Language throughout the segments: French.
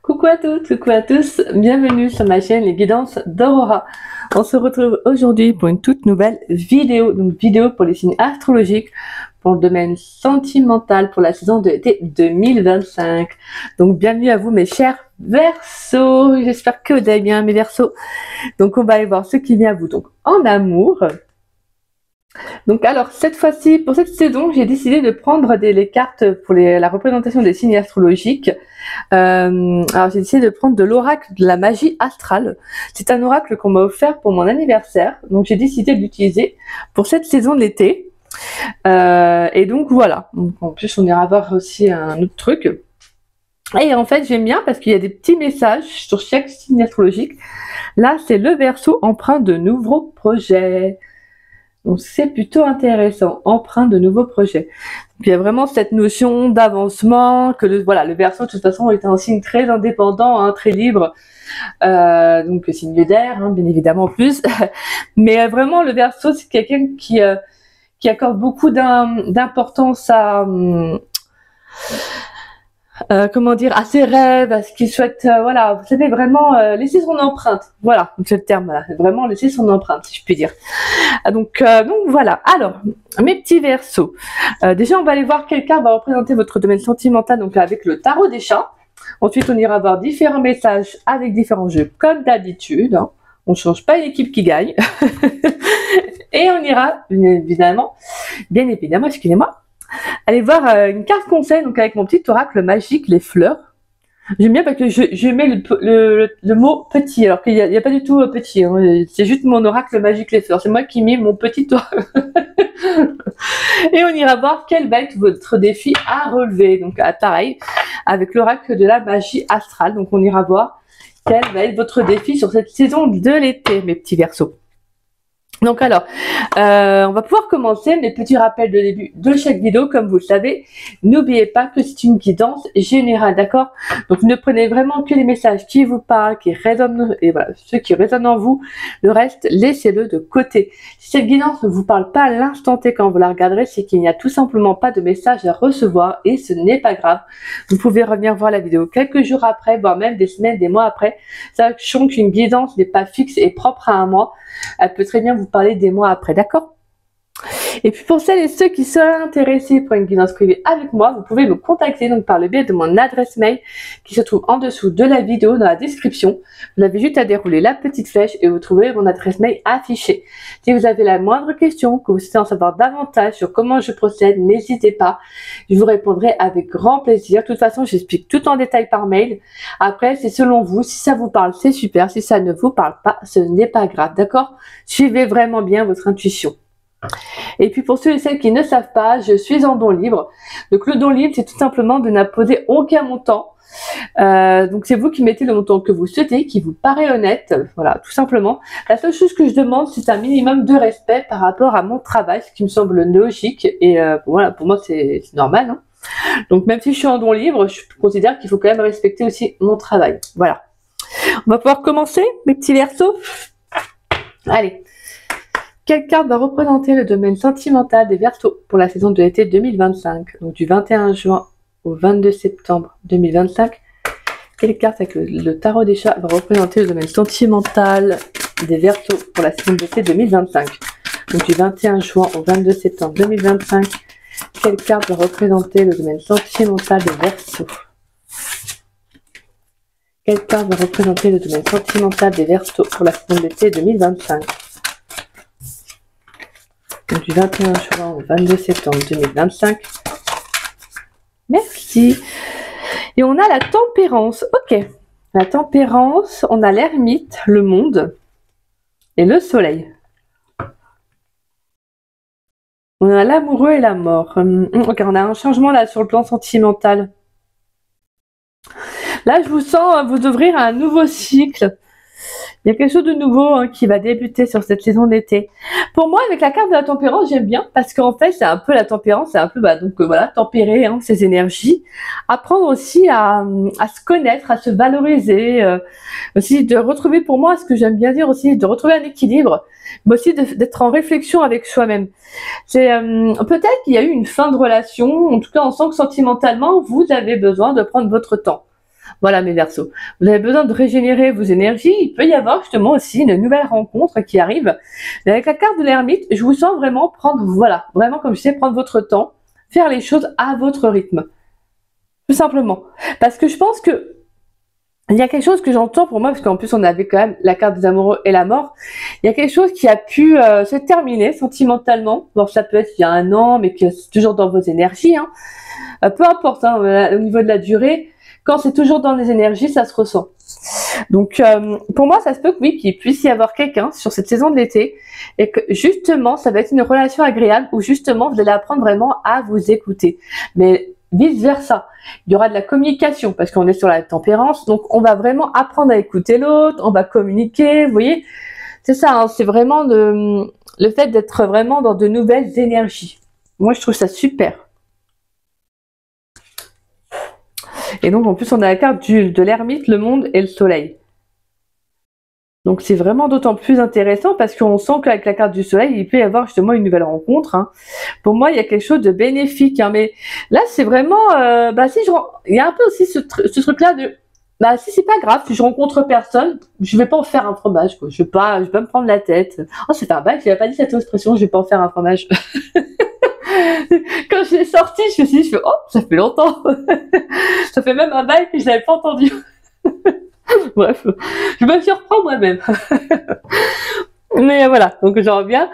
Coucou à toutes, coucou à tous, bienvenue sur ma chaîne Les Guidances d'Aurora. On se retrouve aujourd'hui pour une toute nouvelle vidéo, donc vidéo pour les signes astrologiques, pour le domaine sentimental pour la saison de l'été 2025. Donc bienvenue à vous mes chers Verseaux, j'espère que vous allez bien mes Verseaux. Donc on va aller voir ce qui vient à vous donc en amour. Donc alors cette fois-ci, pour cette saison, j'ai décidé de prendre les cartes pour la représentation des signes astrologiques. Alors j'ai décidé de prendre de l'oracle de la magie astrale. C'est un oracle qu'on m'a offert pour mon anniversaire, donc j'ai décidé de l'utiliser pour cette saison de l'été. Et donc voilà, donc, en plus on ira voir aussi un autre truc. Et en fait j'aime bien parce qu'il y a des petits messages sur chaque signe astrologique. Là c'est le Verseau empreint de nouveaux projets. Donc c'est plutôt intéressant, empreint de nouveaux projets. Donc, il y a vraiment cette notion d'avancement, que le Verseau de toute façon est un signe très indépendant, hein, très libre, donc signe d'air, hein, bien évidemment en plus. Mais vraiment le Verseau c'est quelqu'un qui accorde beaucoup d'importance à comment dire, à ses rêves, à ce qu'il souhaite, voilà, vous savez, vraiment laisser son empreinte, voilà, c'est le terme, là, vraiment laisser son empreinte, si je puis dire. Donc voilà, alors, mes petits Verseaux, déjà on va aller voir quelle carte va représenter votre domaine sentimental, donc avec le tarot des chats. Ensuite on ira voir différents messages avec différents jeux, comme d'habitude, hein. On change pas l'équipe qui gagne. Et on ira, bien évidemment, excusez-moi, allez voir une carte conseil, donc avec mon petit oracle magique, les fleurs. J'aime bien parce que je mets le mot petit, alors qu'il n'y a pas du tout petit, hein. C'est juste mon oracle magique, les fleurs. C'est moi qui mets mon petit oracle. Et on ira voir quel va être votre défi à relever. Donc pareil, avec l'oracle de la magie astrale. Donc on ira voir quel va être votre défi sur cette saison de l'été, mes petits Verseaux. Donc alors, on va pouvoir commencer mes petits rappels de début de chaque vidéo, comme vous le savez. N'oubliez pas que c'est une guidance générale, d'accord? Donc ne prenez vraiment que les messages qui vous parlent, qui résonnent, et voilà, ceux qui résonnent en vous. Le reste, laissez-le de côté. Si cette guidance ne vous parle pas à l'instant T quand vous la regarderez, c'est qu'il n'y a tout simplement pas de message à recevoir, et ce n'est pas grave. Vous pouvez revenir voir la vidéo quelques jours après, voire même des semaines, des mois après. Sachant qu'une guidance n'est pas fixe et propre à un mois. Elle peut très bien vous parler des mois après, d'accord? Et puis pour celles et ceux qui seraient intéressés pour une guidance privée avec moi, vous pouvez me contacter donc par le biais de mon adresse mail qui se trouve en dessous de la vidéo dans la description. Vous avez juste à dérouler la petite flèche et vous trouverez mon adresse mail affichée. Si vous avez la moindre question, que vous souhaitez en savoir davantage sur comment je procède, n'hésitez pas. Je vous répondrai avec grand plaisir. De toute façon, j'explique tout en détail par mail. Après, c'est selon vous. Si ça vous parle, c'est super. Si ça ne vous parle pas, ce n'est pas grave, d'accord? Suivez vraiment bien votre intuition. Et puis pour ceux et celles qui ne savent pas, je suis en don libre. Donc le don libre, c'est tout simplement de n'imposer aucun montant. Donc c'est vous qui mettez le montant que vous souhaitez, qui vous paraît honnête, voilà, tout simplement. La seule chose que je demande, c'est un minimum de respect par rapport à mon travail, ce qui me semble logique. Et voilà, pour moi c'est normal, hein. Donc même si je suis en don libre, je considère qu'il faut quand même respecter aussi mon travail. Voilà. On va pouvoir commencer, mes petits Verseaux. Allez. Quelle carte va représenter le domaine sentimental des Verseaux pour la saison de l'été 2025, donc du 21 juin au 22 septembre 2025? Quelle carte avec le tarot des chats va représenter le domaine sentimental des Verseaux pour la saison de l'été 2025, donc du 21 juin au 22 septembre 2025? Quelle carte va représenter le domaine sentimental des Verseaux? Quelle carte va représenter le domaine sentimental des Verseaux pour la saison de l'été 2025? Donc, du 21 juin au 22 septembre 2025. Merci. Et on a la tempérance. Ok. La tempérance, on a l'ermite, le monde et le soleil. On a l'amoureux et la mort. Ok, on a un changement là sur le plan sentimental. Là, je vous sens vous ouvrir à un nouveau cycle. Il y a quelque chose de nouveau hein, qui va débuter sur cette saison d'été. Pour moi, avec la carte de la tempérance, j'aime bien parce qu'en fait, c'est un peu la tempérance, c'est un peu voilà, tempérer hein, ses énergies, apprendre aussi à se connaître, à se valoriser, aussi de retrouver pour moi, ce que j'aime bien dire aussi, de retrouver un équilibre, mais aussi d'être en réflexion avec soi-même. C'est peut-être qu'il y a eu une fin de relation, en tout cas on sent que sentimentalement, vous avez besoin de prendre votre temps. Voilà mes Verseaux. Vous avez besoin de régénérer vos énergies. Il peut y avoir justement aussi une nouvelle rencontre qui arrive. Mais avec la carte de l'ermite, je vous sens vraiment prendre, voilà, vraiment comme je sais, prendre votre temps, faire les choses à votre rythme. Tout simplement. Parce que je pense que il y a quelque chose que j'entends pour moi, parce qu'en plus on avait quand même la carte des amoureux et la mort. Il y a quelque chose qui a pu se terminer sentimentalement. Bon, ça peut être il y a un an, mais que c'est toujours dans vos énergies. Hein. Peu importe, hein, au niveau de la durée, quand c'est toujours dans les énergies, ça se ressent. Donc pour moi, ça se peut que oui, qu'il puisse y avoir quelqu'un sur cette saison de l'été, et que justement, ça va être une relation agréable où justement vous allez apprendre vraiment à vous écouter. Mais vice versa, il y aura de la communication parce qu'on est sur la tempérance, donc on va vraiment apprendre à écouter l'autre, on va communiquer, vous voyez, c'est ça, hein, c'est vraiment le fait d'être vraiment dans de nouvelles énergies. Moi, je trouve ça super. Et donc, en plus, on a la carte de l'ermite, le monde et le soleil. Donc, c'est vraiment d'autant plus intéressant parce qu'on sent qu'avec la carte du soleil, il peut y avoir justement une nouvelle rencontre. Hein. Pour moi, il y a quelque chose de bénéfique. Hein, mais là, c'est vraiment... il y a un peu aussi ce truc-là de... Bah, si c'est pas grave, si je rencontre personne, je vais pas en faire un fromage. Quoi. Je vais pas me prendre la tête. Oh, c'est un bail, je n'avais pas dit cette expression, je vais pas en faire un fromage. Quand je l'ai sorti, je me suis dit, oh, ça fait longtemps. Ça fait même un bail que je n'avais pas entendu. Bref, je me surprends moi-même. Mais voilà, donc j'en reviens.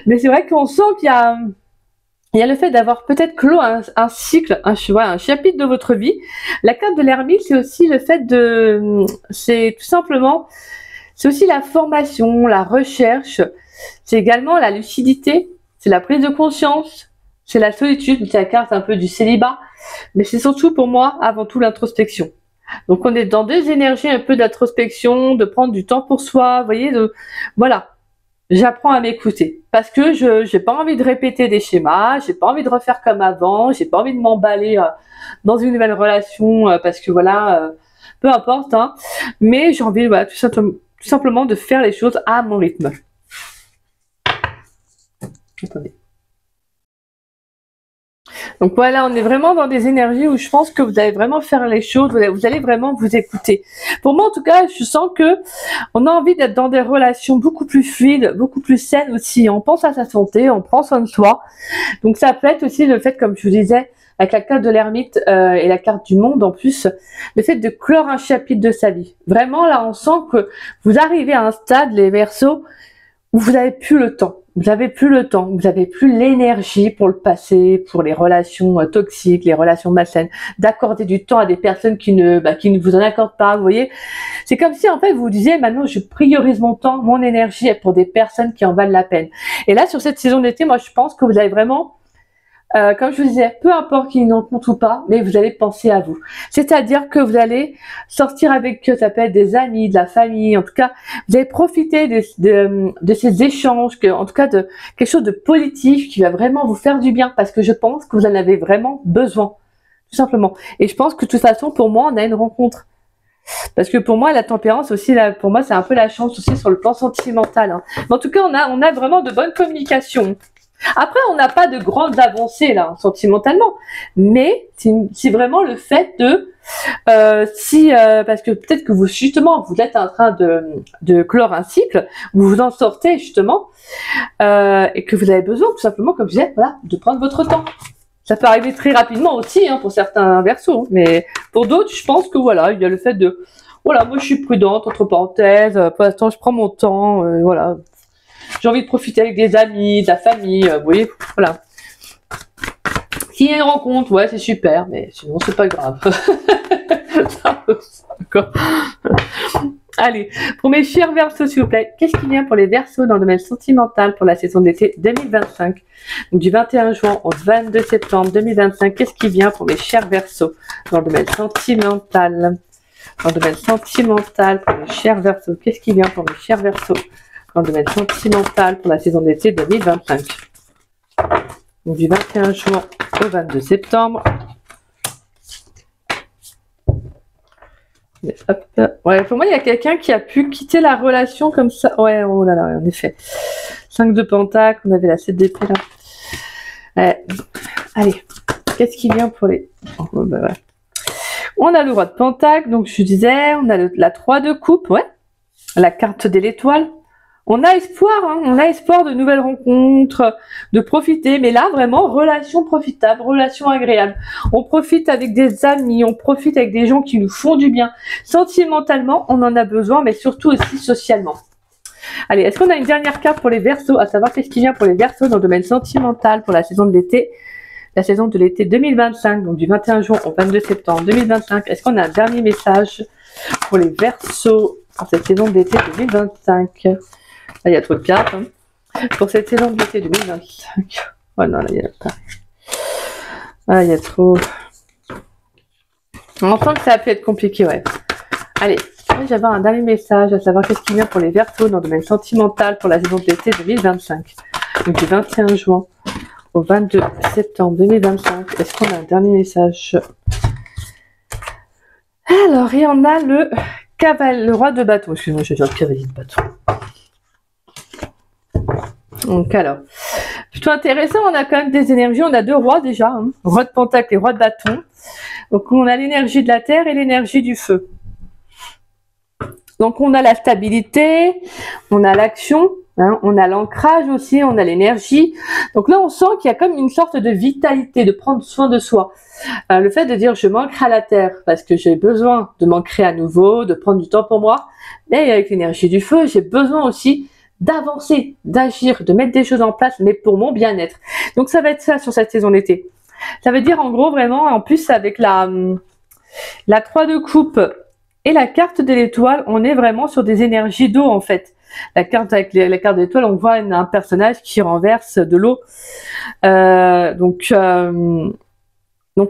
Mais c'est vrai qu'on sent qu'il y a le fait d'avoir peut-être clos un cycle, un chapitre de votre vie. La carte de l'ermite, c'est aussi le fait c'est tout simplement, c'est aussi la formation, la recherche. C'est également la lucidité, c'est la prise de conscience, c'est la solitude, c'est la carte un peu du célibat. Mais c'est surtout pour moi, avant tout, l'introspection. Donc on est dans des énergies un peu d'introspection, de prendre du temps pour soi, vous voyez, voilà. J'apprends à m'écouter parce que je j'ai pas envie de répéter des schémas, j'ai pas envie de refaire comme avant, j'ai pas envie de m'emballer dans une nouvelle relation parce que voilà, peu importe, hein. Mais j'ai envie, voilà, tout simplement de faire les choses à mon rythme. Attendez. Donc voilà, on est vraiment dans des énergies où je pense que vous allez vraiment faire les choses, vous allez vraiment vous écouter. Pour moi, en tout cas, je sens que on a envie d'être dans des relations beaucoup plus fluides, beaucoup plus saines aussi. On pense à sa santé, on prend soin de soi. Donc ça peut être aussi le fait, comme je vous disais, avec la carte de l'ermite et la carte du monde en plus, le fait de clore un chapitre de sa vie. Vraiment, là, on sent que vous arrivez à un stade, les Verseaux, où vous n'avez plus le temps. Vous n'avez plus le temps, vous n'avez plus l'énergie pour le passé, pour les relations toxiques, les relations malsaines, d'accorder du temps à des personnes qui ne vous en accordent pas, vous voyez. C'est comme si en fait vous vous disiez, maintenant je priorise mon temps, mon énergie pour des personnes qui en valent la peine. Et là sur cette saison d'été, moi je pense que vous avez vraiment, comme je vous disais, peu importe qu'il n'en compte ou pas, mais vous allez penser à vous. C'est-à-dire que vous allez sortir avec, ça peut être des amis, de la famille, en tout cas, vous allez profiter de ces échanges, en tout cas de quelque chose de positif qui va vraiment vous faire du bien, parce que je pense que vous en avez vraiment besoin, tout simplement. Et je pense que de toute façon, pour moi, on a une rencontre. Parce que pour moi, la tempérance aussi, là, pour moi, c'est un peu la chance aussi sur le plan sentimental. Hein. Mais en tout cas, on a vraiment de bonnes communications. Après, on n'a pas de grandes avancées là, sentimentalement, mais c'est vraiment le fait de parce que peut-être que vous justement vous êtes en train de clore un cycle, vous vous en sortez justement et que vous avez besoin tout simplement, comme je disais, voilà, de prendre votre temps. Ça peut arriver très rapidement aussi hein, pour certains Verseaux, mais pour d'autres, je pense que voilà, il y a le fait de voilà, moi je suis prudente entre parenthèses, pour l'instant je prends mon temps, voilà. J'ai envie de profiter avec des amis, de la famille, vous voyez, voilà. S'il y a une rencontre, ouais, c'est super, mais sinon, c'est pas grave. D'accord. Allez, pour mes chers Verseaux, s'il vous plaît, qu'est-ce qui vient pour les Verseaux dans le domaine sentimental pour la saison d'été 2025? Donc, du 21 juin au 22 septembre 2025, qu'est-ce qui vient pour mes chers Verseaux dans le domaine sentimental? Dans le domaine sentimental pour mes chers Verseaux, qu'est-ce qui vient pour mes chers Verseaux dans le domaine sentimental pour la saison d'été 2025. Donc du 21 juin au 22 septembre. Hop. Ouais, pour moi, il y a quelqu'un qui a pu quitter la relation comme ça. Ouais, oh là là, en effet. 5 de Pentacle, on avait la 7 d'épée là. Allez, qu'est-ce qui vient pour les... Oh, bah, ouais. On a le roi de pentacle, donc je disais, on a la 3 de coupe, ouais, la carte de l'étoile. On a espoir, hein, on a espoir de nouvelles rencontres, de profiter, mais là vraiment relation profitable, relation agréable. On profite avec des amis, on profite avec des gens qui nous font du bien. Sentimentalement, on en a besoin, mais surtout aussi socialement. Allez, est-ce qu'on a une dernière carte pour les Verseaux, à savoir qu'est-ce qui vient pour les Verseaux dans le domaine sentimental pour la saison de l'été, la saison de l'été 2025, donc du 21 juin au 22 septembre 2025. Est-ce qu'on a un dernier message pour les Verseaux pour cette saison de l'été 2025? Là, il y a trop de cartes. Hein. Pour cette saison de l'été 2025. Oh non, là, il y a pas. Ah, il y a trop. On sent que ça a pu être compliqué, ouais. Allez, j'avais un dernier message, à savoir qu'est-ce qui vient pour les Verseaux dans le domaine sentimental pour la saison de l'été 2025. Donc du 21 juin au 22 septembre 2025. Est-ce qu'on a un dernier message? Alors, il y en a le roi de bâton. Excusez-moi, je vais dire le cavalier de bâton. Donc alors, plutôt intéressant, on a quand même des énergies, on a deux rois déjà, hein, roi de pentacle et roi de bâton. Donc on a l'énergie de la terre et l'énergie du feu. Donc on a la stabilité, on a l'action, hein, on a l'ancrage aussi, on a l'énergie. Donc là on sent qu'il y a comme une sorte de vitalité, de prendre soin de soi. Le fait de dire je m'ancre à la terre parce que j'ai besoin de m'ancrer à nouveau, de prendre du temps pour moi. Mais avec l'énergie du feu, j'ai besoin aussi d'avancer, d'agir, de mettre des choses en place, mais pour mon bien-être. Donc ça va être ça sur cette saison d'été. Ça veut dire en gros vraiment, en plus avec la 3 de coupe et la carte de l'étoile, on est vraiment sur des énergies d'eau en fait. La carte avec la carte de l'étoile, on voit un personnage qui renverse de l'eau. Donc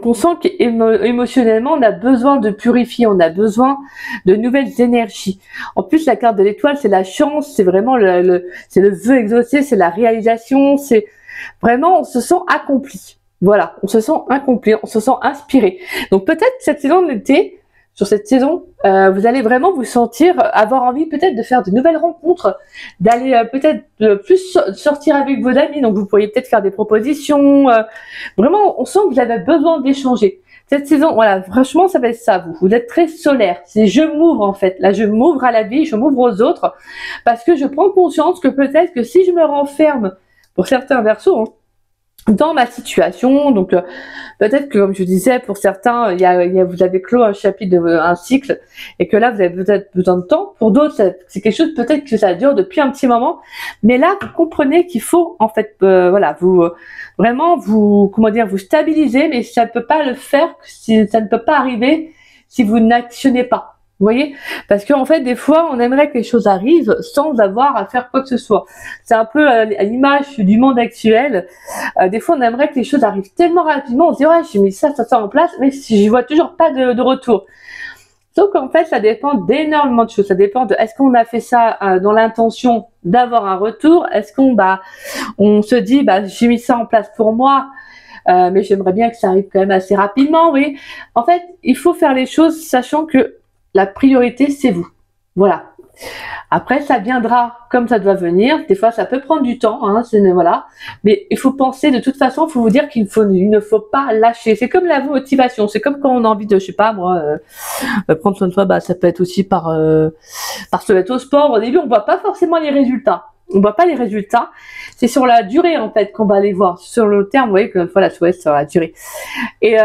on sent qu'émotionnellement, on a besoin de purifier, on a besoin de nouvelles énergies. En plus, la carte de l'étoile, c'est la chance, c'est vraiment c'est le vœu exaucé, c'est la réalisation, c'est vraiment, on se sent accompli. Voilà, on se sent accompli, on se sent inspiré. Donc peut-être cette saison de l'été, sur cette saison, vous allez vraiment vous sentir avoir envie peut-être de faire de nouvelles rencontres, d'aller peut-être plus sortir avec vos amis. Donc vous pourriez peut-être faire des propositions. Vraiment, on sent que vous avez besoin d'échanger. Cette saison, voilà, franchement, ça va être ça. Vous êtes très solaire. C'est je m'ouvre en fait. Là, je m'ouvre à la vie, je m'ouvre aux autres, parce que je prends conscience que peut-être que si je me renferme, pour certains Verseaux, hein, dans ma situation, donc peut-être que comme je disais, pour certains, vous avez clos un chapitre, un cycle, et que là vous avez peut-être besoin de temps. Pour d'autres, c'est quelque chose peut-être que ça dure depuis un petit moment, mais là vous comprenez qu'il faut en fait, voilà, vraiment vous stabiliser, mais ça ne peut pas le faire, ça ne peut pas arriver si vous n'actionnez pas. Vous voyez, parce qu'en fait, des fois, on aimerait que les choses arrivent sans avoir à faire quoi que ce soit. C'est un peu à l'image du monde actuel. Des fois, on aimerait que les choses arrivent tellement rapidement. On se dit, ouais, j'ai mis ça en place, mais je vois toujours pas de retour. Donc, en fait, ça dépend d'énormément de choses. Ça dépend de, est-ce qu'on a fait ça dans l'intention d'avoir un retour? Est-ce on se dit, j'ai mis ça en place pour moi, mais j'aimerais bien que ça arrive quand même assez rapidement, oui. En fait, il faut faire les choses sachant que la priorité, c'est vous. Voilà. Après, ça viendra comme ça doit venir. Des fois, ça peut prendre du temps, hein, voilà. Mais il faut penser, de toute façon, il faut vous dire qu'il ne faut pas lâcher. C'est comme la motivation. C'est comme quand on a envie de, je sais pas, moi, prendre soin de soi, ça peut être aussi par se mettre au sport. Au début, on voit pas forcément les résultats. On voit pas les résultats. C'est sur la durée, en fait, qu'on va les voir. Sur le terme, vous voyez, que voilà, sur la durée. Et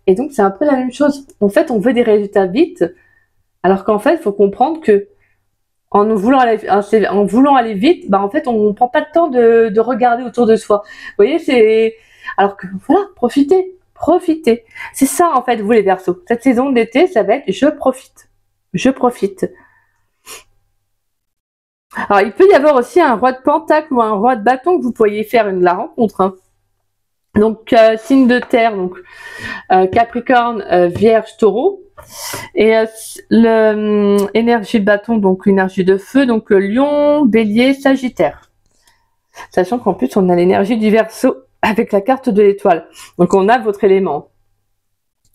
donc, c'est un peu la même chose. En fait, on veut des résultats vite. Alors qu'en fait, il faut comprendre que en voulant aller vite, en fait, on prend pas le temps de regarder autour de soi. Vous voyez, alors que voilà, profitez. C'est ça en fait, vous les Verseaux. Cette saison d'été, ça va être je profite. Alors, il peut y avoir aussi un roi de pentacle ou un roi de bâton que vous pourriez faire la rencontre. Hein. Donc, signe de terre, donc Capricorne, Vierge, Taureau. Et l'énergie de bâton, donc l'énergie de feu, donc Lion, Bélier, Sagittaire. Sachant qu'en plus, on a l'énergie du Verseau avec la carte de l'étoile. Donc, on a votre élément.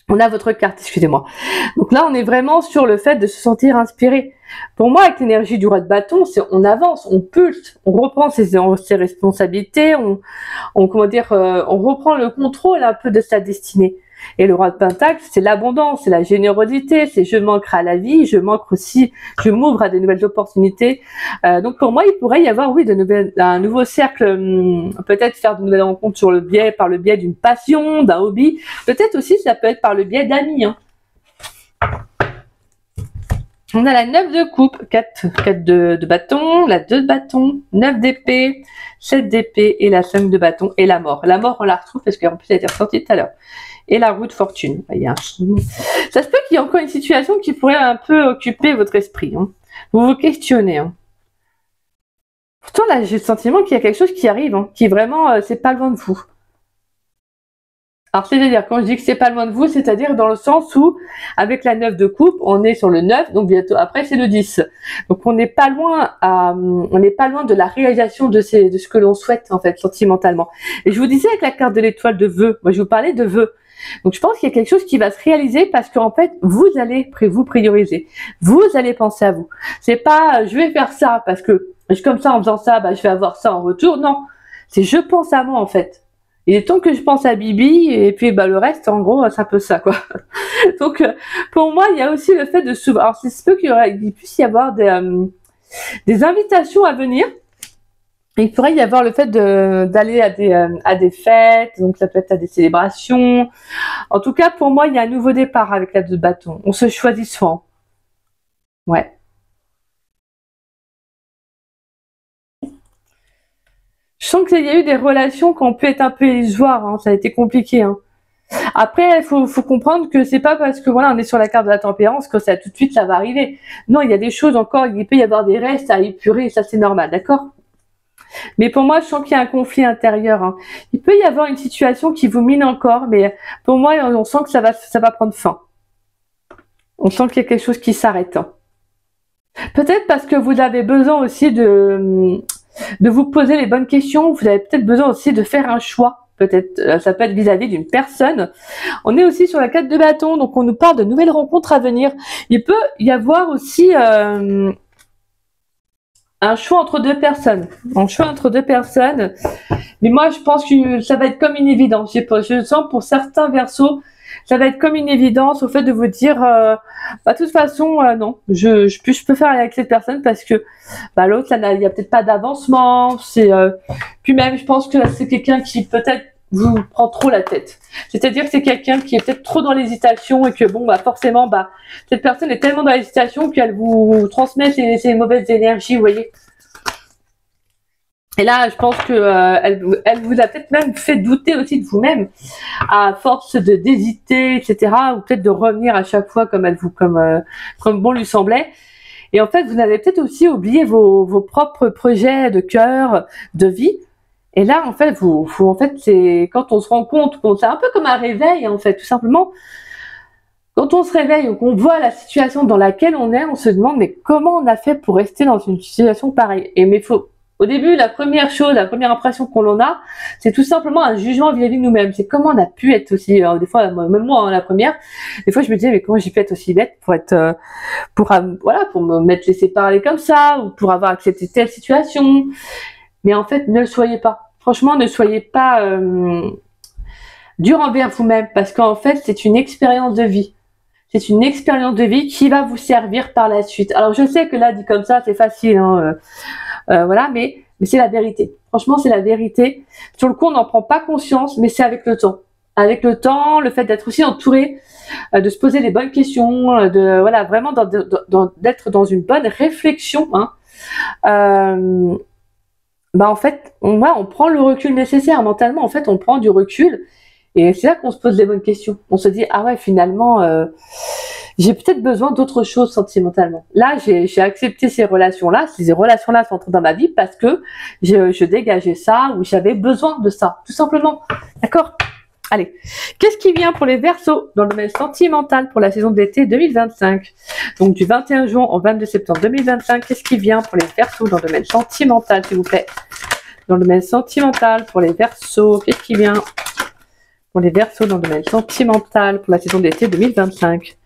On a votre carte, excusez-moi. Donc là, on est vraiment sur le fait de se sentir inspiré. Pour moi, avec l'énergie du roi de bâton, on avance, on pulse, on reprend ses responsabilités, on reprend le contrôle un peu de sa destinée. Et le roi de Pentacle, c'est l'abondance, c'est la générosité, c'est je manquerai à la vie, je manque aussi, je m'ouvre à de nouvelles opportunités. Donc pour moi, il pourrait y avoir, oui, un nouveau cercle, peut-être faire de nouvelles rencontres par le biais d'une passion, d'un hobby. Peut-être aussi, ça peut être par le biais d'amis. Hein. On a la 9 de coupe, 4 de bâton, la 2 de bâton, 9 d'épée, 7 d'épée et la 5 de bâton et la mort. La mort, on la retrouve parce qu'en plus, elle a été ressortie tout à l'heure. Et la roue de fortune. Il y a ça se peut qu'il y ait encore une situation qui pourrait un peu occuper votre esprit. Hein. Vous vous questionnez. Hein. Pourtant, là, j'ai le sentiment qu'il y a quelque chose qui arrive, hein, qui vraiment, c'est pas loin de vous. Alors, c'est-à-dire, quand je dis que c'est pas loin de vous, c'est-à-dire dans le sens où, avec la 9 de coupe, on est sur le 9, donc bientôt après, c'est le 10. Donc, on n'est pas loin de la réalisation de ce que l'on souhaite, en fait, sentimentalement. Et je vous disais avec la carte de l'étoile de vœux, moi, je vous parlais de vœux. Donc, je pense qu'il y a quelque chose qui va se réaliser parce qu'en fait, vous allez vous prioriser. Vous allez penser à vous. C'est pas, je vais faire ça parce que, comme ça, en faisant ça, je vais avoir ça en retour. Non. C'est je pense à moi, en fait. Il est temps que je pense à Bibi et puis le reste, en gros, c'est un peu ça, quoi. Donc, pour moi, il y a aussi le fait de s'ouvrir. Alors, c'est peu qu'il puisse y avoir des invitations à venir. Il pourrait y avoir le fait d'aller à des fêtes, donc ça peut être à des célébrations. En tout cas, pour moi, il y a un nouveau départ avec la 2 de bâton. On se choisit souvent. Ouais. Je sens qu'il y a eu des relations qui ont pu être un peu illusoires, hein. Ça a été compliqué. Hein. Après, il faut comprendre que c'est pas parce que voilà, on est sur la carte de la tempérance que ça tout de suite ça va arriver. Non, il y a des choses encore, il peut y avoir des restes à épurer, ça c'est normal, d'accord? Mais pour moi, je sens qu'il y a un conflit intérieur. Hein. Il peut y avoir une situation qui vous mine encore, mais pour moi, on sent que ça va prendre fin. On sent qu'il y a quelque chose qui s'arrête. Hein. Peut-être parce que vous avez besoin aussi de vous poser les bonnes questions. Vous avez peut-être besoin aussi de faire un choix. Peut-être, ça peut être vis-à-vis d'une personne. On est aussi sur la 4 de bâton, donc on nous parle de nouvelles rencontres à venir. Il peut y avoir aussi un choix entre deux personnes. Un choix entre deux personnes. Mais moi, je pense que ça va être comme une évidence. Je sens pour certains versos, ça va être comme une évidence au fait de vous dire, de toute façon, non, je peux faire avec cette personne parce que l'autre, il y a peut-être pas d'avancement. Puis même, je pense que c'est quelqu'un qui peut-être vous prend trop la tête. C'est-à-dire que c'est quelqu'un qui est peut-être trop dans l'hésitation et que forcément, cette personne est tellement dans l'hésitation qu'elle vous transmet ses mauvaises énergies, vous voyez. Et là, je pense que elle vous a peut-être même fait douter aussi de vous-même, à force d'hésiter, etc., ou peut-être de revenir à chaque fois comme bon lui semblait. Et en fait, vous avez peut-être aussi oublié vos propres projets de cœur, de vie. Et là, en fait, c'est quand on se rend compte, c'est un peu comme un réveil, en fait, tout simplement. Quand on se réveille ou qu'on voit la situation dans laquelle on est, on se demande mais comment on a fait pour rester dans une situation pareille. Au début, la première impression qu'on en a, c'est tout simplement un jugement vis-à-vis de nous-mêmes. C'est comment on a pu être aussi, des fois, même moi, la première, des fois, je me disais, mais comment j'ai pu être aussi bête pour me m'être laissé parler comme ça, ou pour avoir accepté telle situation. Mais en fait, ne le soyez pas. Franchement, ne soyez pas dur envers vous-même, parce qu'en fait, c'est une expérience de vie. C'est une expérience de vie qui va vous servir par la suite. Alors, je sais que là, dit comme ça, c'est facile, hein, mais c'est la vérité. Franchement, c'est la vérité. Sur le coup, on n'en prend pas conscience, mais c'est avec le temps. Avec le temps, le fait d'être aussi entouré, de se poser les bonnes questions, vraiment d'être dans une bonne réflexion. Hein. En fait, on prend le recul nécessaire mentalement. En fait, on prend du recul. Et c'est là qu'on se pose les bonnes questions. On se dit, ah ouais, finalement, j'ai peut-être besoin d'autre chose sentimentalement. Là, j'ai accepté ces relations-là. Ces relations-là sont entrées dans ma vie parce que je dégageais ça ou j'avais besoin de ça, tout simplement. D'accord ? Allez, qu'est-ce qui vient pour les Verseaux dans le domaine sentimental pour la saison d'été 2025 ? Donc du 21 juin au 22 septembre 2025, qu'est-ce qui vient pour les Verseaux dans le domaine sentimental, s'il vous plaît ? Dans le domaine sentimental pour les Verseaux, qu'est-ce qui vient pour les Verseaux dans le domaine sentimental pour la saison d'été 2025.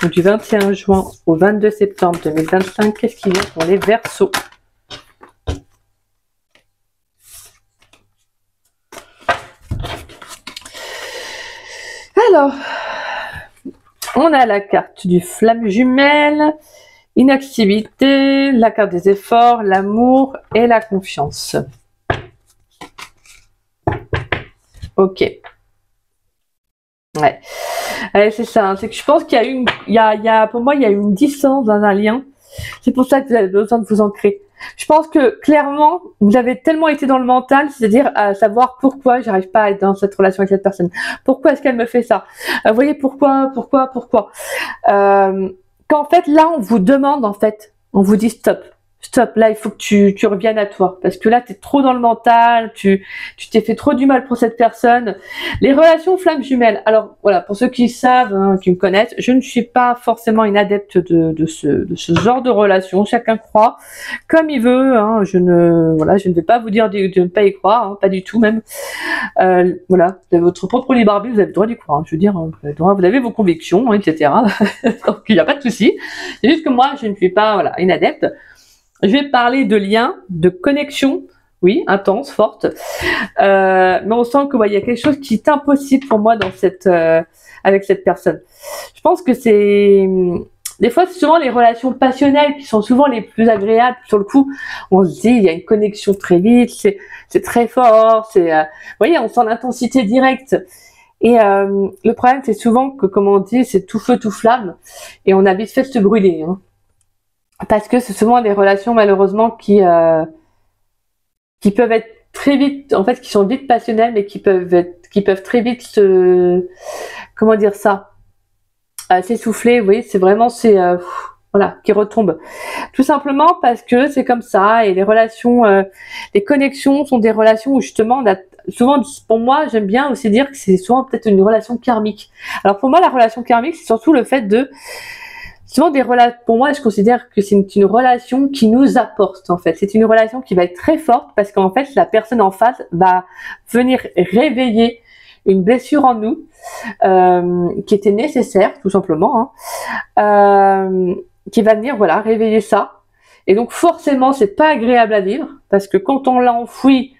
Donc du 21 juin au 22 septembre 2025, qu'est-ce qui vient pour les Verseaux ? Alors, on a la carte du flamme jumelle, inactivité, la carte des efforts, l'amour et la confiance. Ok. Ouais. C'est ça, hein. C'est que je pense qu'il y a une, pour moi, il y a une distance dans un lien. C'est pour ça que vous avez besoin de vous ancrer. Je pense que clairement, vous avez tellement été dans le mental, c'est-à-dire à savoir pourquoi j'arrive pas à être dans cette relation avec cette personne. Pourquoi est-ce qu'elle me fait ça? Vous voyez, pourquoi qu'en fait, là, on vous demande, en fait, on vous dit stop. Stop, là, il faut que tu reviennes à toi. Parce que là, tu es trop dans le mental, tu t'es fait trop du mal pour cette personne. Les relations flammes jumelles. Alors, voilà, pour ceux qui savent, hein, qui me connaissent, je ne suis pas forcément une adepte de ce genre de relation. Chacun croit comme il veut. Hein. Je ne vais pas vous dire de ne pas y croire, hein, pas du tout même. Voilà, vous avez votre propre libre arbitre, vous avez le droit d'y croire. Hein. Je veux dire, vous avez vos convictions, hein, etc. Donc, il n'y a pas de souci. C'est juste que moi, je ne suis pas une adepte. Je vais parler de liens, de connexion, oui, intense, forte. Mais on sent que il y a quelque chose qui est impossible pour moi dans avec cette personne. Je pense que des fois, c'est souvent les relations passionnelles qui sont souvent les plus agréables. Sur le coup, on se dit, il y a une connexion très vite, c'est très fort, vous voyez, on sent l'intensité directe. Et le problème, c'est souvent que, comme on dit, c'est tout feu, tout flamme, et on a vite fait de se brûler. Hein. Parce que c'est souvent des relations malheureusement qui peuvent être très vite, en fait, qui sont vite passionnelles, mais qui peuvent très vite s'essouffler. Vous voyez, c'est vraiment qui retombe. Tout simplement parce que c'est comme ça. Et les relations, les connexions sont des relations où justement, souvent pour moi, j'aime bien aussi dire que c'est souvent peut-être une relation karmique. Alors pour moi, la relation karmique, c'est surtout le fait de souvent pour moi, je considère que c'est une relation qui nous apporte, en fait. C'est une relation qui va être très forte parce qu'en fait, la personne en face va venir réveiller une blessure en nous, qui était nécessaire, tout simplement, hein, qui va venir, réveiller ça. Et donc, forcément, c'est pas agréable à vivre parce que quand on l'a enfoui,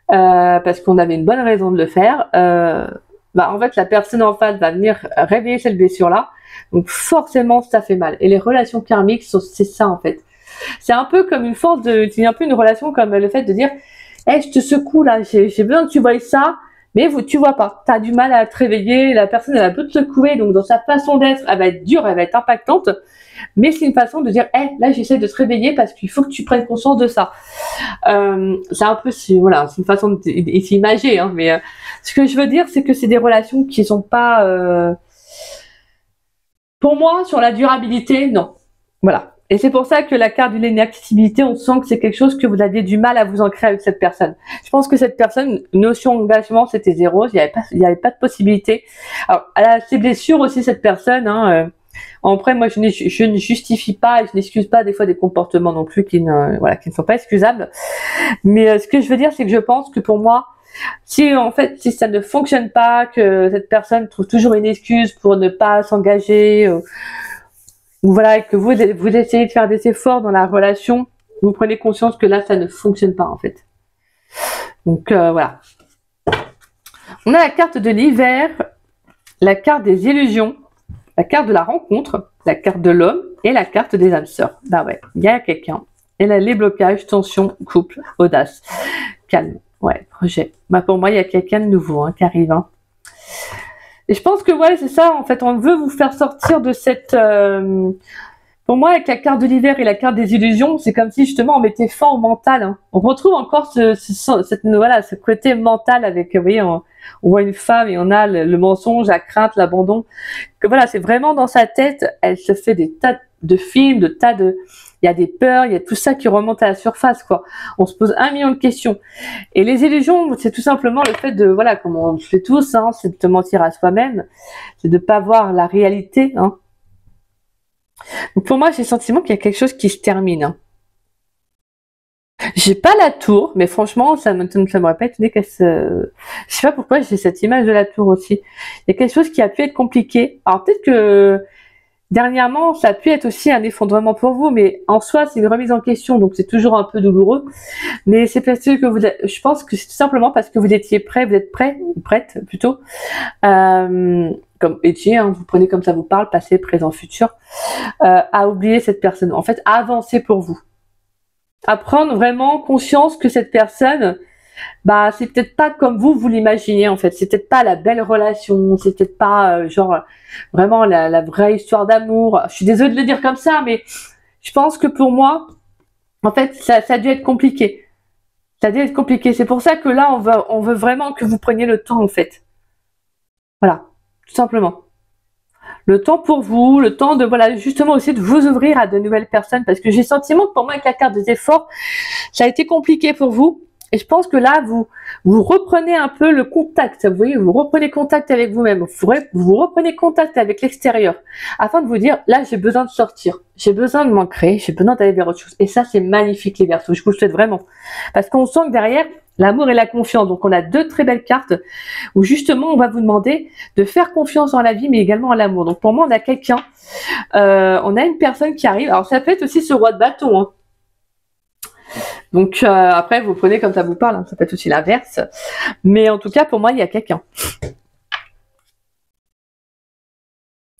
parce qu'on avait une bonne raison de le faire, en fait, la personne en face va venir réveiller cette blessure-là. Donc forcément, ça fait mal. Et les relations karmiques, c'est ça en fait. C'est un peu comme c'est un peu une relation comme le fait de dire, hey, je te secoue là, j'ai besoin que tu voies ça, mais tu vois pas. T'as du mal à te réveiller, la personne elle a besoin de te secouer, donc dans sa façon d'être, elle va être dure, elle va être impactante, mais c'est une façon de dire, hey, là j'essaie de te réveiller parce qu'il faut que tu prennes conscience de ça. C'est un peu, c'est une façon de s'imaginer, hein, mais ce que je veux dire, c'est que c'est des relations qui sont pas pour moi, sur la durabilité, non. Voilà. Et c'est pour ça que la carte de l'inactivité, on sent que c'est quelque chose que vous aviez du mal à vous ancrer avec cette personne. Je pense que cette personne, notion d'engagement, c'était zéro. Il n'y avait pas de possibilité. Alors, elle a ses blessures aussi, cette personne. Hein, après, moi, je ne justifie pas et je n'excuse pas des fois des comportements non plus qui ne sont pas excusables. Mais ce que je veux dire, c'est que je pense que pour moi, si ça ne fonctionne pas, que cette personne trouve toujours une excuse pour ne pas s'engager, ou que vous essayez de faire des efforts dans la relation, vous prenez conscience que là ça ne fonctionne pas en fait. Donc voilà. On a la carte de l'hiver, la carte des illusions, la carte de la rencontre, la carte de l'homme et la carte des âmes sœurs. Bah ouais, il y a quelqu'un. Et là, les blocages, tension, couple, audace, calme. Ouais, projet. Pour moi, il y a quelqu'un de nouveau qui arrive. Hein. Et je pense que c'est ça, en fait, on veut vous faire sortir de cette... Pour moi, avec la carte de l'hiver et la carte des illusions, c'est comme si justement on mettait fin au mental. Hein. On retrouve encore ce côté mental avec, vous voyez, on voit une femme et on a le mensonge, la crainte, l'abandon. Que c'est vraiment dans sa tête, elle se fait des tas de films, il y a des peurs, il y a tout ça qui remonte à la surface, quoi. On se pose 1 million de questions. Et les illusions, c'est tout simplement le fait de, comme on le fait tous, hein, c'est de te mentir à soi-même, c'est de pas voir la réalité, hein. Donc pour moi, j'ai le sentiment qu'il y a quelque chose qui se termine, hein. J'ai pas la tour, mais franchement, ça me répète, je sais pas pourquoi j'ai cette image de la tour aussi. Il y a quelque chose qui a pu être compliqué. Alors peut-être que dernièrement, ça a pu être aussi un effondrement pour vous, mais en soi, c'est une remise en question, donc c'est toujours un peu douloureux. Mais c'est parce que je pense que c'est tout simplement parce que vous étiez prêt, vous êtes prêt, ou prête plutôt, comme étiez, hein, vous prenez comme ça vous parle, passé, présent, futur, à oublier cette personne, en fait, à avancer pour vous. À prendre vraiment conscience que cette personne, bah, c'est peut-être pas comme vous l'imaginez, en fait. C'est peut-être pas la belle relation, c'est peut-être pas, genre, vraiment la vraie histoire d'amour. Je suis désolée de le dire comme ça, mais je pense que pour moi, en fait, ça a dû être compliqué. Ça a dû être compliqué. C'est pour ça que là, on veut vraiment que vous preniez le temps, en fait. Voilà, tout simplement. Le temps pour vous, le temps de, voilà, justement aussi de vous ouvrir à de nouvelles personnes, parce que j'ai le sentiment que pour moi, avec la carte des efforts, ça a été compliqué pour vous. Et je pense que là, vous reprenez un peu le contact, vous voyez, vous reprenez contact avec vous-même, vous reprenez contact avec l'extérieur, afin de vous dire, là, j'ai besoin de sortir, j'ai besoin de m'ancrer, j'ai besoin d'aller vers autre chose. Et ça, c'est magnifique, les Verseaux, je vous le souhaite vraiment. Parce qu'on sent que derrière, l'amour et la confiance, donc on a deux très belles cartes, où justement, on va vous demander de faire confiance en la vie, mais également en l'amour. Donc pour moi, on a quelqu'un, on a une personne qui arrive, alors ça peut être aussi ce roi de bâton, hein. Donc après, vous prenez comme ça vous parle, hein, ça peut être aussi l'inverse. Mais en tout cas, pour moi, il y a quelqu'un.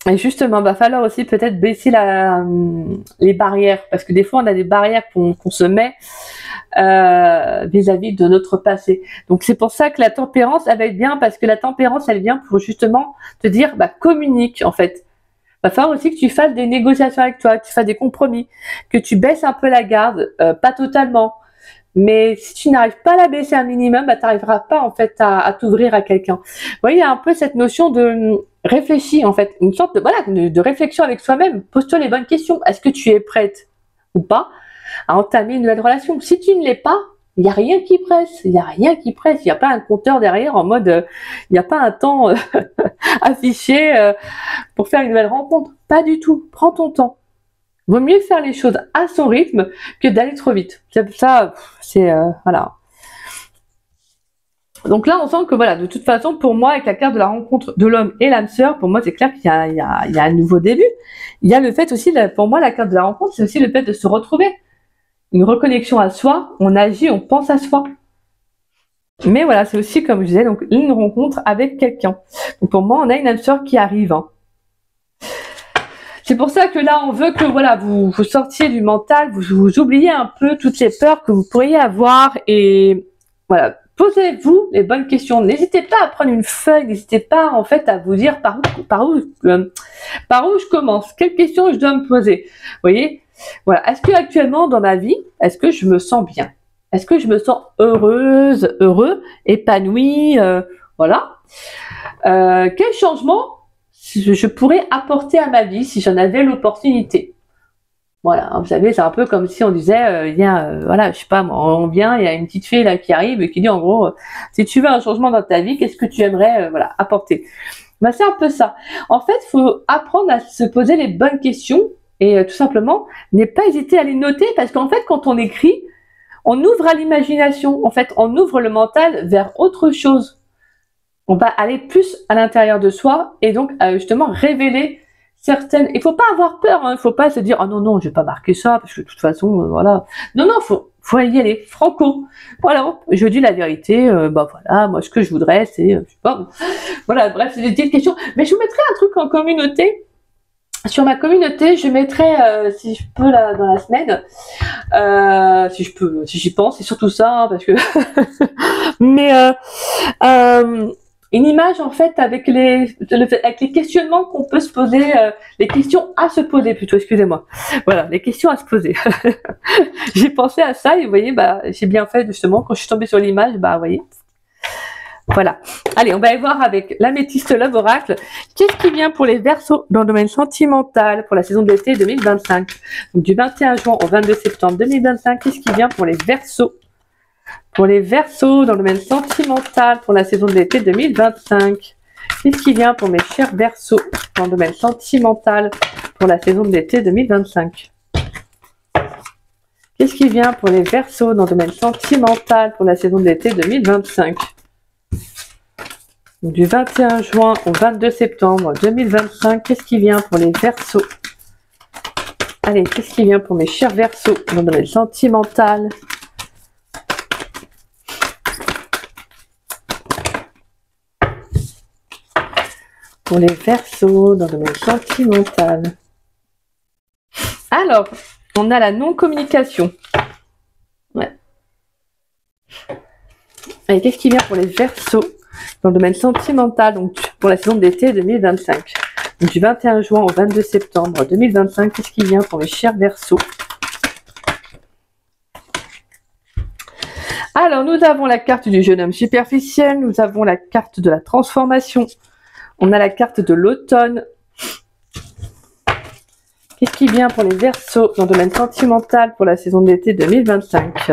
Et justement, va falloir aussi peut-être baisser les barrières, parce que des fois, on a des barrières qu'on se met vis-à-vis de notre passé. Donc c'est pour ça que la tempérance, elle va être bien, parce que la tempérance, elle vient pour justement te dire, bah, communique en fait. Va falloir aussi que tu fasses des négociations avec toi, que tu fasses des compromis, que tu baisses un peu la garde, pas totalement. Mais si tu n'arrives pas à la baisser un minimum, bah, tu n'arriveras pas en fait à t'ouvrir à quelqu'un. Vous voyez, il y a un peu cette notion de réfléchir en fait, une sorte de, voilà, de réflexion avec soi-même. Pose-toi les bonnes questions. Est-ce que tu es prête ou pas à entamer une nouvelle relation? Si tu ne l'es pas, il n'y a rien qui presse. Il n'y a rien qui presse. Il n'y a pas un compteur derrière en mode, il n'y a pas un temps affiché pour faire une nouvelle rencontre. Pas du tout. Prends ton temps. Vaut mieux faire les choses à son rythme que d'aller trop vite. Ça, c'est voilà. Donc là, on sent que voilà, de toute façon, pour moi, avec la carte de la rencontre de l'homme et l'âme sœur, pour moi, c'est clair qu'il y a un nouveau début. Il y a le fait aussi, pour moi, la carte de la rencontre, c'est aussi le fait de se retrouver. Une reconnexion à soi, on agit, on pense à soi. Mais voilà, c'est aussi, comme je disais, donc une rencontre avec quelqu'un. Donc pour moi, on a une âme sœur qui arrive, hein. C'est pour ça que là, on veut que voilà, vous sortiez du mental, vous oubliez un peu toutes les peurs que vous pourriez avoir et voilà, posez-vous les bonnes questions. N'hésitez pas à prendre une feuille, n'hésitez pas en fait à vous dire par où je commence, quelles questions je dois me poser. Vous voyez, voilà. Est-ce que actuellement dans ma vie, est-ce que je me sens bien? Est-ce que je me sens heureuse, heureux, épanouie, voilà. Quel changement je pourrais apporter à ma vie si j'en avais l'opportunité. Voilà, vous savez, c'est un peu comme si on disait, voilà, je sais pas, on vient, il y a une petite fille là qui arrive et qui dit en gros, si tu veux un changement dans ta vie, qu'est-ce que tu aimerais, voilà, apporter. Ben, c'est un peu ça. En fait, il faut apprendre à se poser les bonnes questions et tout simplement, ne pas hésiter à les noter parce qu'en fait, quand on écrit, on ouvre à l'imagination. En fait, on ouvre le mental vers autre chose. On va aller plus à l'intérieur de soi et donc justement révéler certaines. Il faut pas avoir peur, hein. Il faut pas se dire oh non je vais pas marquer ça parce que de toute façon voilà. Non faut y aller franco. Voilà, je dis la vérité. Bah voilà, moi ce que je voudrais c'est je sais pas. Voilà, bref c'est des petites questions. Mais je vous mettrai un truc en communauté. Sur ma communauté, je mettrai, si je peux, là, dans la semaine, si je peux, si j'y pense, c'est surtout ça, hein, parce que, mais une image en fait avec avec les questionnements qu'on peut se poser, les questions à se poser plutôt, excusez-moi. Voilà, les questions à se poser. J'ai pensé à ça et vous voyez, bah j'ai bien fait justement quand je suis tombée sur l'image, bah vous voyez. Voilà. Allez, on va aller voir avec l'améthyste Love Oracle. Qu'est-ce qui vient pour les Verseaux dans le domaine sentimental pour la saison de l'été 2025? Donc du 21 juin au 22 septembre 2025, qu'est-ce qui vient pour les Verseaux? Pour les Verseaux dans le domaine sentimental pour la saison de l'été 2025. Qu'est-ce qui vient pour mes chers Verseaux dans le domaine sentimental pour la saison de l'été 2025? Qu'est-ce qui vient pour les Verseaux dans le domaine sentimental pour la saison de l'été 2025? Du 21 juin au 22 septembre 2025, qu'est-ce qui vient pour les Verseaux? Allez, qu'est-ce qui vient pour mes chers Verseaux dans le domaine sentimental? pour les Verseaux dans le domaine sentimental? Alors, on a la non-communication. Ouais. Et qu'est-ce qui vient pour les Verseaux dans le domaine sentimental, donc pour la saison d'été 2025? Donc, du 21 juin au 22 septembre 2025, qu'est-ce qui vient pour les chers Verseaux? Alors, nous avons la carte du jeune homme superficiel, nous avons la carte de la transformation, on a la carte de l'automne. Qu'est-ce qui vient pour les Verseaux dans le domaine sentimental pour la saison d'été 2025?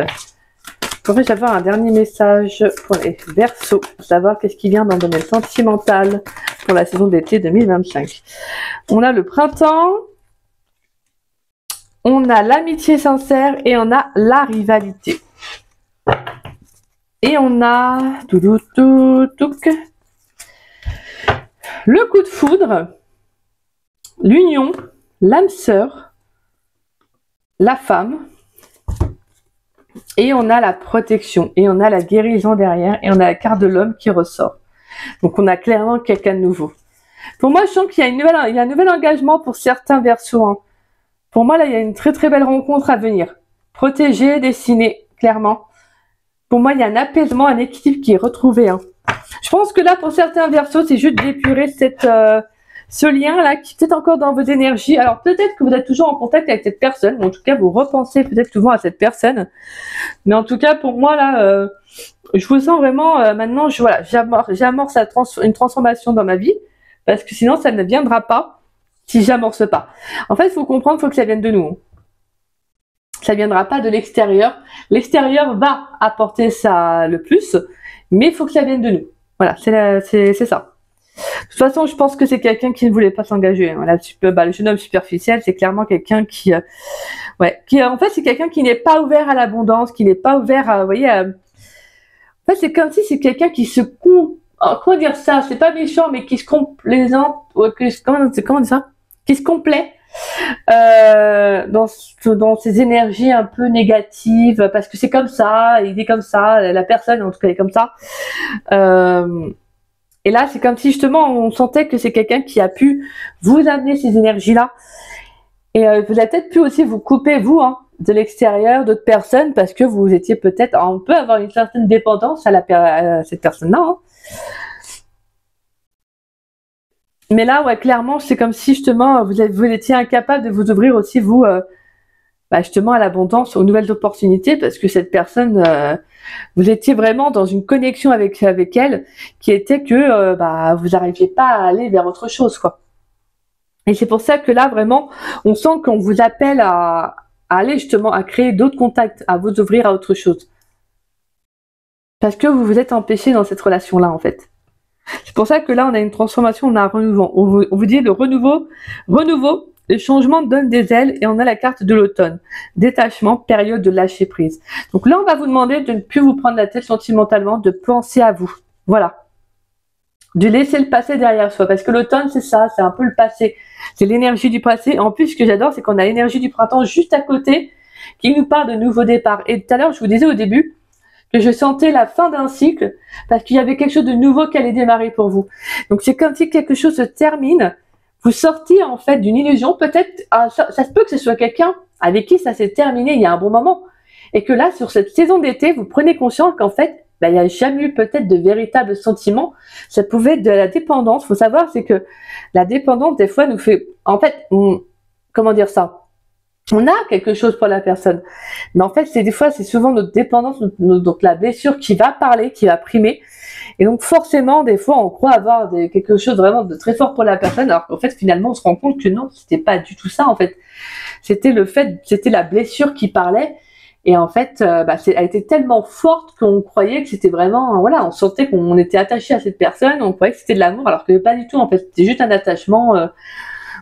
Pourrais-je avoir un dernier message pour les Verseaux, pour savoir qu'est-ce qui vient dans le domaine sentimental pour la saison d'été 2025? On a le printemps, on a l'amitié sincère et on a la rivalité. Et on a le coup de foudre, l'union, l'âme sœur, la femme, et on a la protection, et on a la guérison derrière, et on a la carte de l'homme qui ressort. Donc on a clairement quelqu'un de nouveau. Pour moi, je sens qu'il y a un nouvel engagement pour certains Verseaux, hein. Pour moi, là, il y a une très très belle rencontre à venir. Protégé, dessiné, clairement. Pour moi, il y a un apaisement, un équilibre qui est retrouvé, hein. Je pense que là, pour certains Verseaux, c'est juste d'épurer ce lien-là qui est peut-être encore dans vos énergies. Alors, peut-être que vous êtes toujours en contact avec cette personne, ou en tout cas, vous repensez peut-être souvent à cette personne. Mais en tout cas, pour moi, là, je vous sens vraiment, maintenant, j'amorce une transformation dans ma vie, parce que sinon, ça ne viendra pas si j'amorce pas. En fait, il faut comprendre, il faut que ça vienne de nous. Ça ne viendra pas de l'extérieur. L'extérieur va apporter ça le plus, mais il faut que ça vienne de nous. Voilà, c'est ça. De toute façon, je pense que c'est quelqu'un qui ne voulait pas s'engager. Hein. Le jeune homme superficiel, c'est clairement quelqu'un qui en fait, c'est quelqu'un qui n'est pas ouvert à l'abondance, qui n'est pas ouvert à, vous voyez, en fait, c'est comme si c'est quelqu'un qui se comment dire ça? C'est pas méchant, mais qui se complaisante, comment dire ça? Qui se complaît dans ces énergies un peu négatives, parce que c'est comme ça, il est comme ça, la personne en tout cas est comme ça. Et là, c'est comme si justement on sentait que c'est quelqu'un qui a pu vous amener ces énergies-là. Et vous avez peut-être pu aussi vous couper, vous, hein, de l'extérieur, d'autres personnes, parce que vous étiez peut-être, on peut avoir une certaine dépendance à cette personne-là. Hein. Mais là, ouais, clairement, c'est comme si justement vous étiez incapable de vous ouvrir aussi, vous, justement à l'abondance, aux nouvelles opportunités, parce que cette personne, vous étiez vraiment dans une connexion avec elle, qui était que vous n'arriviez pas à aller vers autre chose, quoi. Et c'est pour ça que là, vraiment, on sent qu'on vous appelle à aller justement à créer d'autres contacts, à vous ouvrir à autre chose. Parce que vous vous êtes empêché dans cette relation-là, en fait. C'est pour ça que là, on a une transformation, on a un renouveau. On vous dit le renouveau, le changement donne des ailes et on a la carte de l'automne. Détachement, période de lâcher prise. Donc là, on va vous demander de ne plus vous prendre la tête sentimentalement, de penser à vous. Voilà. De laisser le passé derrière soi. Parce que l'automne, c'est ça, c'est un peu le passé. C'est l'énergie du passé. En plus, ce que j'adore, c'est qu'on a l'énergie du printemps juste à côté qui nous parle de nouveaux départs. Et tout à l'heure, je vous disais au début que je sentais la fin d'un cycle parce qu'il y avait quelque chose de nouveau qui allait démarrer pour vous. Donc c'est comme si quelque chose se termine, vous sortiez en fait d'une illusion, peut-être, ça se peut que ce soit quelqu'un avec qui ça s'est terminé il y a un bon moment, et que là, sur cette saison d'été, vous prenez conscience qu'en fait, il n'y a jamais eu peut-être de véritables sentiments, ça pouvait être de la dépendance. Faut savoir, c'est que la dépendance, des fois, nous fait, en fait, comment dire ça? On a quelque chose pour la personne, mais en fait, des fois, c'est souvent notre dépendance, donc la blessure qui va parler, qui va primer, et donc forcément, des fois, on croit avoir quelque chose vraiment de très fort pour la personne, alors qu'en fait, finalement, on se rend compte que non, c'était pas du tout ça, en fait. C'était la blessure qui parlait, et en fait, elle était tellement forte qu'on croyait que c'était vraiment, voilà, on sentait qu'on était attaché à cette personne, on croyait que c'était de l'amour, alors que pas du tout, en fait, c'était juste un attachement,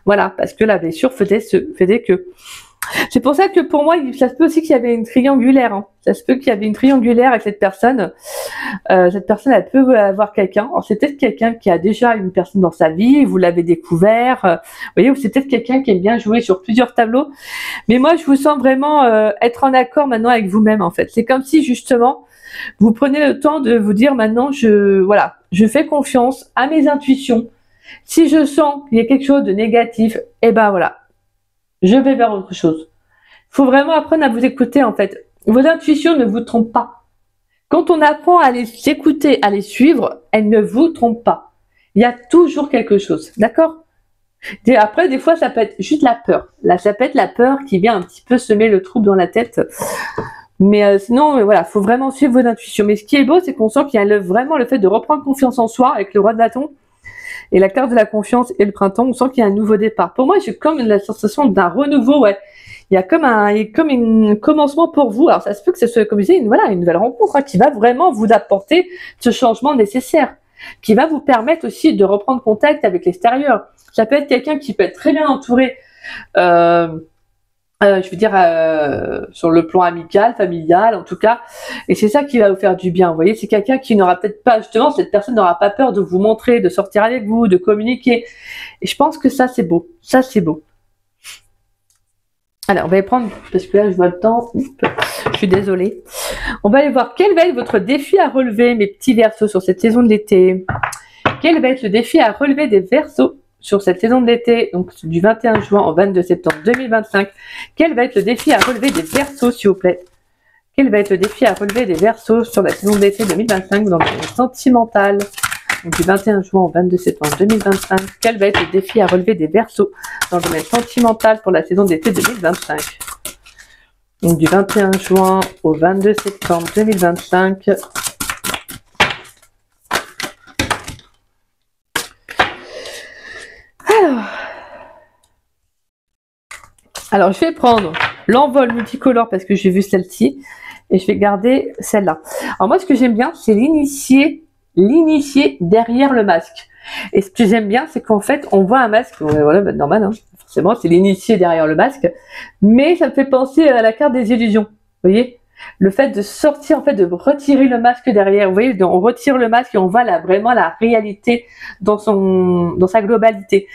voilà, parce que la blessure faisait que. C'est pour ça que pour moi, ça se peut aussi qu'il y avait une triangulaire. Hein. Ça se peut qu'il y avait une triangulaire avec cette personne. Cette personne, elle peut avoir quelqu'un. Alors, c'est peut-être quelqu'un qui a déjà une personne dans sa vie, vous l'avez découvert. Vous voyez, ou c'est peut-être quelqu'un qui aime bien jouer sur plusieurs tableaux. Mais moi, je vous sens vraiment être en accord maintenant avec vous-même, en fait. C'est comme si, justement, vous prenez le temps de vous dire maintenant, je fais confiance à mes intuitions. Si je sens qu'il y a quelque chose de négatif, et ben voilà, je vais vers autre chose. Il faut vraiment apprendre à vous écouter en fait. Vos intuitions ne vous trompent pas. Quand on apprend à les écouter, à les suivre, elles ne vous trompent pas. Il y a toujours quelque chose, d'accord? Et après, des fois, ça peut être juste la peur. Là, ça peut être la peur qui vient un petit peu semer le trouble dans la tête. Mais sinon, voilà, faut vraiment suivre vos intuitions. Mais ce qui est beau, c'est qu'on sent qu'il y a vraiment le fait de reprendre confiance en soi avec le roi de bâton et la carte de la confiance et le printemps. On sent qu'il y a un nouveau départ. Pour moi, j'ai comme la sensation d'un renouveau, ouais. Il y a comme un commencement pour vous. Alors, ça se peut que ce soit, comme je disais, une nouvelle rencontre qui va vraiment vous apporter ce changement nécessaire, qui va vous permettre aussi de reprendre contact avec l'extérieur. Ça peut être quelqu'un qui peut être très bien entouré, je veux dire, sur le plan amical, familial, en tout cas. Et c'est ça qui va vous faire du bien. Vous voyez, c'est quelqu'un qui n'aura peut-être pas, justement, cette personne n'aura pas peur de vous montrer, de sortir avec vous, de communiquer. Et je pense que ça, c'est beau. Ça, c'est beau. Alors, on va y prendre, parce que là, je vois le temps. Je suis désolée. On va aller voir quel va être votre défi à relever, mes petits Verseaux, sur cette saison de l'été. Quel va être le défi à relever des Verseaux sur cette saison de l'été, donc du 21 juin au 22 septembre 2025. Quel va être le défi à relever des Verseaux, s'il vous plaît? Quel va être le défi à relever des Verseaux sur la saison de l'été 2025 dans le domaine sentimental? Donc, du 21 juin au 22 septembre 2025. Quel va être le défi à relever des Verseaux dans le domaine sentimental pour la saison d'été 2025? Donc, du 21 juin au 22 septembre 2025. Alors, je vais prendre l'envol multicolore parce que j'ai vu celle-ci et je vais garder celle-là. Alors moi, ce que j'aime bien, c'est l'initié derrière le masque. Et ce que j'aime bien, c'est qu'en fait, on voit un masque, voilà, bah, normal, hein, forcément, c'est l'initié derrière le masque, mais ça me fait penser à la carte des illusions, vous voyez? Le fait de sortir, en fait, de retirer le masque derrière, vous voyez, on retire le masque et on voit vraiment la réalité dans sa globalité.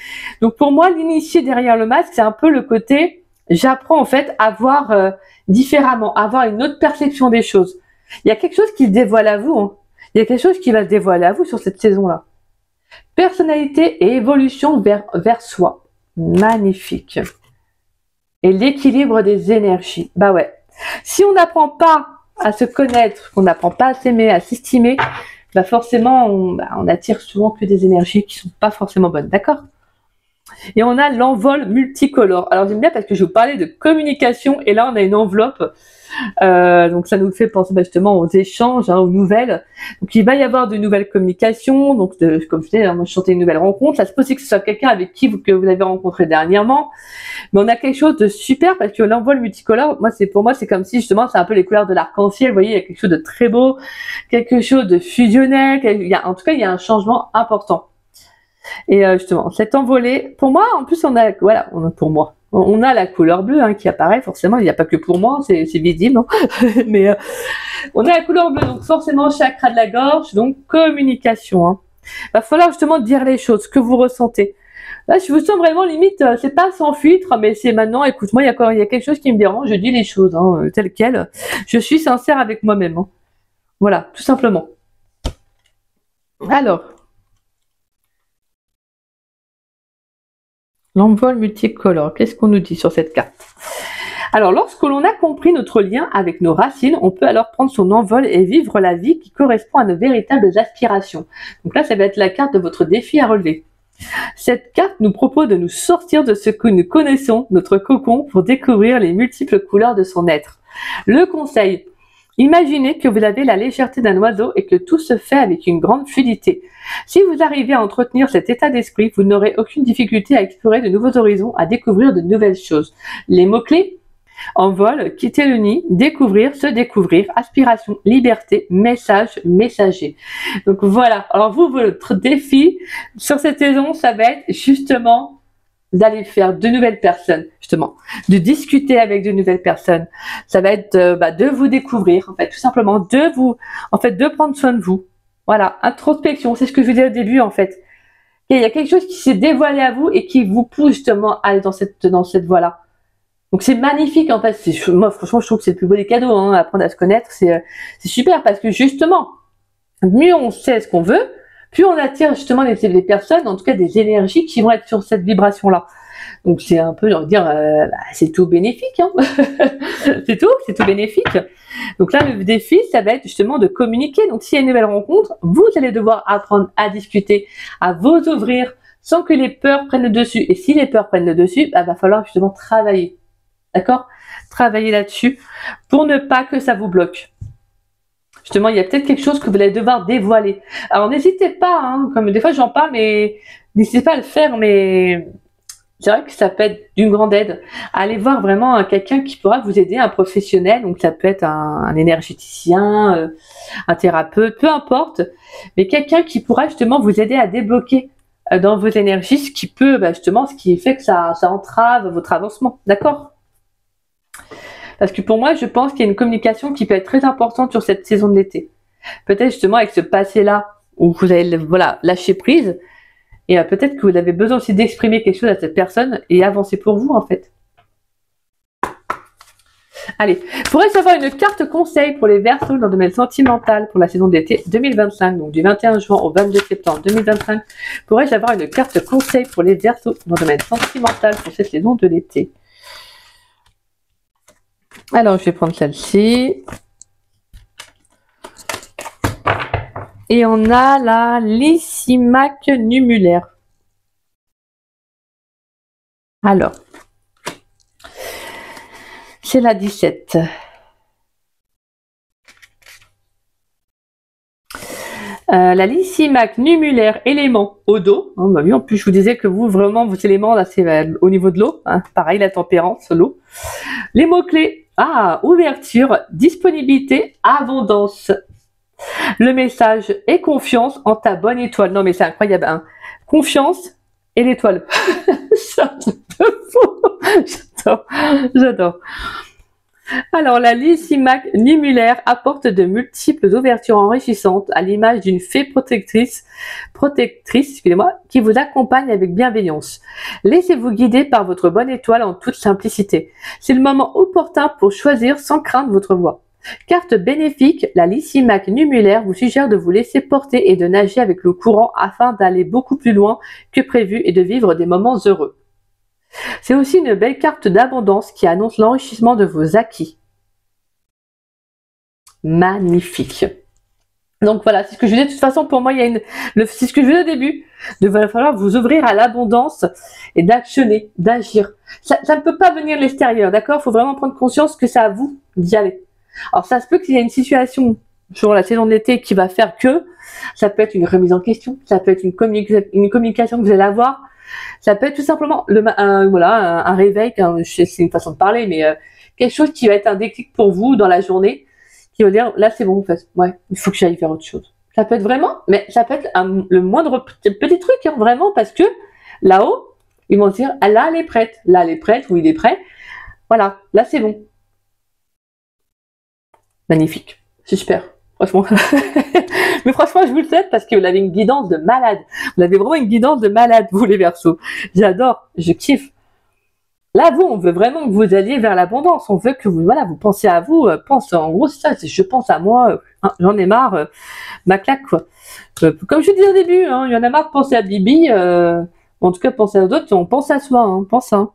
Donc pour moi, l'initié derrière le masque, c'est un peu le côté, j'apprends en fait à voir différemment, à avoir une autre perception des choses. Il y a quelque chose qui se dévoile à vous, hein. Il y a quelque chose qui va se dévoiler à vous sur cette saison-là. Personnalité et évolution vers soi. Magnifique. Et l'équilibre des énergies. Bah ouais. Si on n'apprend pas à se connaître, qu'on n'apprend pas à s'aimer, à s'estimer, bah forcément, on attire souvent que des énergies qui sont pas forcément bonnes. D'accord? Et on a l'envol multicolore. Alors j'aime bien parce que je vous parlais de communication et là on a une enveloppe. Donc ça nous fait penser justement aux échanges, hein, aux nouvelles. Donc il va y avoir de nouvelles communications. Donc comme je disais, moi je sentais une nouvelle rencontre. Ça se peut aussi que ce soit quelqu'un avec que vous avez rencontré dernièrement. Mais on a quelque chose de super parce que l'envol multicolore, pour moi c'est comme si justement c'est un peu les couleurs de l'arc-en-ciel. Vous voyez, il y a quelque chose de très beau, quelque chose de fusionnel. En tout cas il y a un changement important. Et justement, cette envolée, pour moi, en plus, on a la couleur bleue hein, qui apparaît, forcément, il n'y a pas que pour moi, c'est visible, non mais on a la couleur bleue, donc forcément, chakra de la gorge, donc communication. Hein. Va falloir justement dire les choses, ce que vous ressentez. Là, je vous sens vraiment limite, c'est pas sans filtre, mais c'est maintenant, écoute-moi, il y a quelque chose qui me dérange, je dis les choses, hein, telles quelles. Je suis sincère avec moi-même. Hein. Voilà, tout simplement. Alors... L'envol multicolore, qu'est-ce qu'on nous dit sur cette carte? Alors, lorsque l'on a compris notre lien avec nos racines, on peut alors prendre son envol et vivre la vie qui correspond à nos véritables aspirations. Donc là, ça va être la carte de votre défi à relever. Cette carte nous propose de nous sortir de ce que nous connaissons, notre cocon, pour découvrir les multiples couleurs de son être. Le conseil: imaginez que vous avez la légèreté d'un oiseau et que tout se fait avec une grande fluidité. Si vous arrivez à entretenir cet état d'esprit, vous n'aurez aucune difficulté à explorer de nouveaux horizons, à découvrir de nouvelles choses. Les mots-clés: envol, quitter le nid, découvrir, se découvrir, aspiration, liberté, message, messager. Donc voilà. Alors vous, votre défi sur cette saison, ça va être justement d'aller faire de nouvelles personnes, justement, de discuter avec de nouvelles personnes. Ça va être de vous découvrir, en fait, tout simplement, de prendre soin de vous. Voilà, introspection, c'est ce que je vous disais au début, en fait. Et il y a quelque chose qui s'est dévoilé à vous et qui vous pousse justement à aller dans cette voie-là. Donc c'est magnifique, en fait. Moi, franchement, je trouve que c'est le plus beau des cadeaux, hein, apprendre à se connaître, c'est super parce que justement, mieux on sait ce qu'on veut, plus on attire justement des personnes, en tout cas des énergies qui vont être sur cette vibration-là. Donc c'est un peu, j'ai envie de dire, c'est tout bénéfique, hein. c'est tout bénéfique. Donc là, le défi, ça va être justement de communiquer. Donc s'il y a une nouvelle rencontre, vous allez devoir apprendre à discuter, à vous ouvrir, sans que les peurs prennent le dessus. Et si les peurs prennent le dessus, bah, va falloir justement travailler. D'accord? Travailler là-dessus pour ne pas que ça vous bloque. Justement, il y a peut-être quelque chose que vous allez devoir dévoiler. Alors n'hésitez pas, hein, comme des fois j'en parle, mais n'hésitez pas à le faire, mais c'est vrai que ça peut être d'une grande aide. Allez voir vraiment quelqu'un qui pourra vous aider, un professionnel, donc ça peut être un énergéticien, un thérapeute, peu importe, mais quelqu'un qui pourra justement vous aider à débloquer dans vos énergies, ce qui peut, bah, justement, ce qui fait que ça entrave votre avancement, d'accord? Parce que pour moi, je pense qu'il y a une communication qui peut être très importante sur cette saison de l'été. Peut-être justement avec ce passé-là, où vous allez, voilà, lâcher prise, et peut-être que vous avez besoin aussi d'exprimer quelque chose à cette personne et avancer pour vous, en fait. Allez, pourrais-je avoir une carte conseil pour les Verseaux dans le domaine sentimental pour la saison d'été 2025, donc du 21 juin au 22 septembre 2025. Pourrais-je avoir une carte conseil pour les Verseaux dans le domaine sentimental pour cette saison de l'été? Alors, je vais prendre celle-ci. Et on a la Lysimaque numulaire. Alors, c'est la 17. La Lysimaque numulaire élément au dos. Oh, bah oui, en plus, je vous disais que vous, vraiment, vos éléments, là, c'est au niveau de l'eau. Hein, pareil, la tempérance, l'eau. Les mots-clés. Ah, ouverture, disponibilité, abondance. Le message est confiance en ta bonne étoile. Non, mais c'est incroyable. Hein. Confiance et l'étoile. J'adore. Alors, la Lysimaque numulaire apporte de multiples ouvertures enrichissantes à l'image d'une fée protectrice, excusez-moi, qui vous accompagne avec bienveillance. Laissez-vous guider par votre bonne étoile en toute simplicité. C'est le moment opportun pour choisir sans craindre votre voie. Carte bénéfique, la Lysimaque numulaire vous suggère de vous laisser porter et de nager avec le courant afin d'aller beaucoup plus loin que prévu et de vivre des moments heureux. C'est aussi une belle carte d'abondance qui annonce l'enrichissement de vos acquis. Magnifique. Donc voilà, c'est ce que je disais. De toute façon, pour moi, il y a c'est ce que je disais au début. Il va falloir vous ouvrir à l'abondance et d'actionner, d'agir. Ça ne peut pas venir de l'extérieur, d'accord? Il faut vraiment prendre conscience que c'est à vous d'y aller. Alors ça se peut qu'il y ait une situation sur la saison de l'été qui va faire que ça peut être une remise en question, ça peut être une communication que vous allez avoir, ça peut être tout simplement un réveil, c'est une façon de parler, mais quelque chose qui va être un déclic pour vous dans la journée, qui va dire là c'est bon en fait, ouais, il faut que j'aille faire autre chose. Ça peut être vraiment, mais ça peut être le moindre petit truc, hein, vraiment, parce que là-haut, ils vont dire ah, là elle est prête, ou il est prêt, voilà, là c'est bon. Magnifique, c'est super, franchement. Mais franchement, je vous le souhaite parce que vous avez une guidance de malade. Vous avez vraiment une guidance de malade, vous les Verseaux. J'adore, je kiffe. Là, vous, on veut vraiment que vous alliez vers l'abondance. On veut que vous, voilà, vous pensez à vous. En gros, c'est ça, je pense à moi. Hein, j'en ai marre, ma claque, quoi. Comme je disais au début, hein, il y en a marre de penser à Bibi. En tout cas, penser à d'autres, on pense à soi. Hein, pense, hein.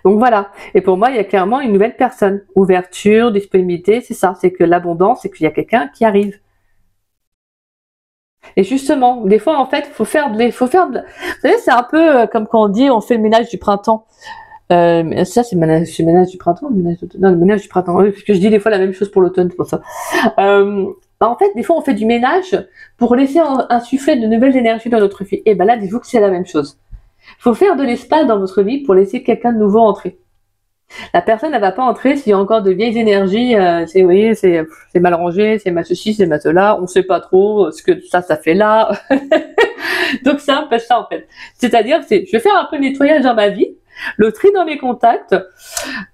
Donc voilà, et pour moi, il y a clairement une nouvelle personne. Ouverture, disponibilité, c'est ça, c'est que l'abondance, c'est qu'il y a quelqu'un qui arrive. Et justement, des fois, en fait, faut faire vous savez, c'est un peu comme quand on dit, on fait le ménage du printemps. Ça, c'est le ménage du printemps, le ménage du printemps, oui, parce que je dis des fois la même chose pour l'automne, c'est pour ça. En fait, des fois, on fait du ménage pour laisser insuffler de nouvelles énergies dans notre vie. Et ben là, dites-vous que c'est la même chose. Il faut faire de l'espace dans votre vie pour laisser quelqu'un de nouveau entrer. La personne, elle va pas entrer s'il y a encore de vieilles énergies, vous voyez, c'est mal rangé, c'est mal ceci, c'est mal cela, on sait pas trop ce que ça fait là. Donc c'est un peu ça en fait. C'est-à-dire, je vais faire un peu le nettoyage dans ma vie, le tri dans mes contacts,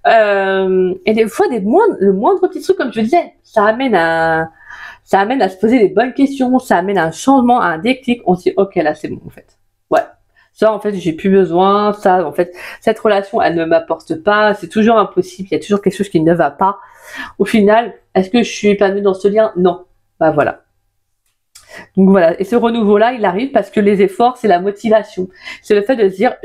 et des fois le moindre petit truc, comme je disais, ça amène à se poser des bonnes questions, ça amène à un changement, à un déclic. On se dit, ok, là c'est bon en fait. Ouais. Ça, en fait, j'ai plus besoin. Ça, en fait, cette relation, elle ne m'apporte pas. C'est toujours impossible. Il y a toujours quelque chose qui ne va pas. Au final, est-ce que je suis épanouie dans ce lien? Non. Bah voilà. Donc voilà, et ce renouveau-là, il arrive parce que les efforts, c'est la motivation. C'est le fait de se dire,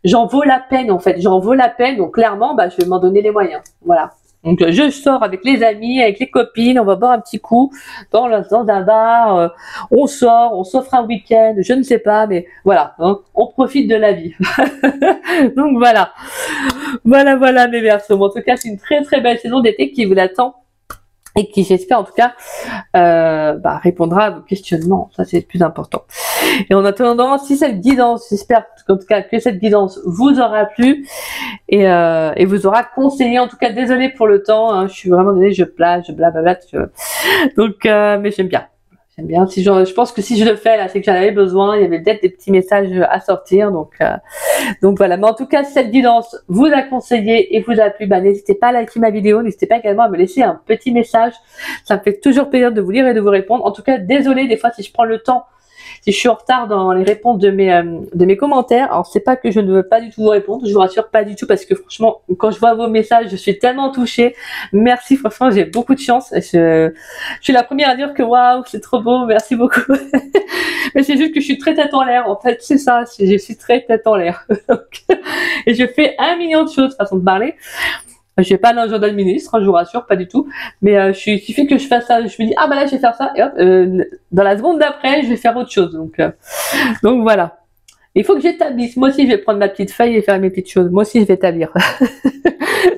j'en vaux la peine en fait, j'en vaux la peine, donc clairement, bah, je vais m'en donner les moyens. Voilà. Donc je sors avec les amis, avec les copines, on va boire un petit coup dans un bar, on sort, on s'offre un week-end, je ne sais pas, mais voilà, hein, on profite de la vie. Donc voilà, voilà mes Verseaux. En tout cas, c'est une très très belle saison d'été qui vous attend et qui, j'espère en tout cas, répondra à vos questionnements. Ça, c'est le plus important. Et en attendant, si cette guidance, j'espère en tout cas que cette guidance vous aura plu et vous aura conseillé. En tout cas, désolé pour le temps, hein, je suis vraiment désolée, je blablabla. Donc, mais j'aime bien. J'aime bien. Si je pense que si je le fais là, c'est que j'en avais besoin. Il y avait peut-être des petits messages à sortir. Donc voilà. Mais en tout cas, si cette guidance vous a conseillé et vous a plu, n'hésitez pas à liker ma vidéo. N'hésitez pas également à me laisser un petit message. Ça me fait toujours plaisir de vous lire et de vous répondre. En tout cas, désolé des fois si je prends le temps. Si je suis en retard dans les réponses de mes commentaires, alors c'est pas que je ne veux pas du tout vous répondre, je vous rassure, pas du tout, parce que franchement, quand je vois vos messages, je suis tellement touchée. Merci, franchement, j'ai beaucoup de chance. Je suis la première à dire que waouh, c'est trop beau, merci beaucoup. Mais c'est juste que je suis très tête en l'air, en fait, c'est ça, je suis très tête en l'air. Et je fais 1 million de choses, façon de parler. Je vais pas dans le journal ministre, hein, je vous rassure, pas du tout. Mais il suffit que je fasse ça, je me dis ah bah là je vais faire ça et hop, dans la seconde d'après je vais faire autre chose. Donc voilà. Il faut que j'établisse. Moi aussi je vais prendre ma petite feuille et faire mes petites choses. Moi aussi je vais établir.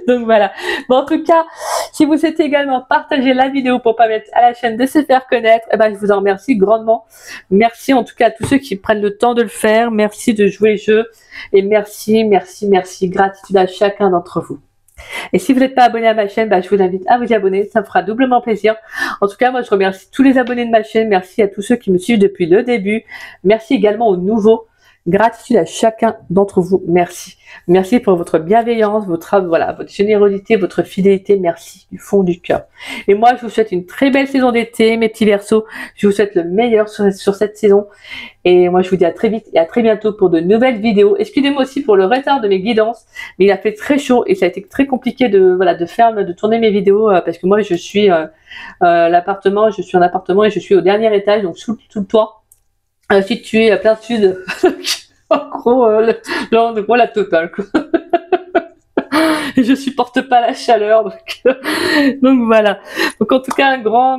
Donc voilà. Bon, en tout cas, si vous souhaitez également partager la vidéo pour permettre à la chaîne de se faire connaître, je vous en remercie grandement. Merci en tout cas à tous ceux qui prennent le temps de le faire. Merci de jouer le jeu et merci. Gratitude à chacun d'entre vous. Et si vous n'êtes pas abonné à ma chaîne, je vous invite à vous y abonner, ça me fera doublement plaisir. En tout cas, moi je remercie tous les abonnés de ma chaîne, merci à tous ceux qui me suivent depuis le début, merci également aux nouveaux, gratitude à chacun d'entre vous, merci. Merci pour votre bienveillance, votre générosité, votre fidélité, merci du fond du cœur. Et moi je vous souhaite une très belle saison d'été, mes petits Verseaux, je vous souhaite le meilleur sur cette saison. Et moi je vous dis à très vite et à très bientôt pour de nouvelles vidéos. Excusez-moi aussi pour le retard de mes guidances, mais il a fait très chaud et ça a été très compliqué de tourner mes vidéos parce que moi je suis l'appartement, je suis en appartement et je suis au dernier étage, donc sous le toit, situé à plein sud. En gros, la totale, quoi. Et je supporte pas la chaleur, donc voilà. Donc en tout cas, un grand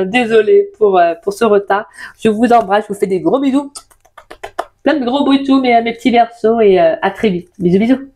désolé pour ce retard. Je vous embrasse, je vous fais des gros bisous, plein de gros bisous mes petits Verseaux et à très vite. Bisous.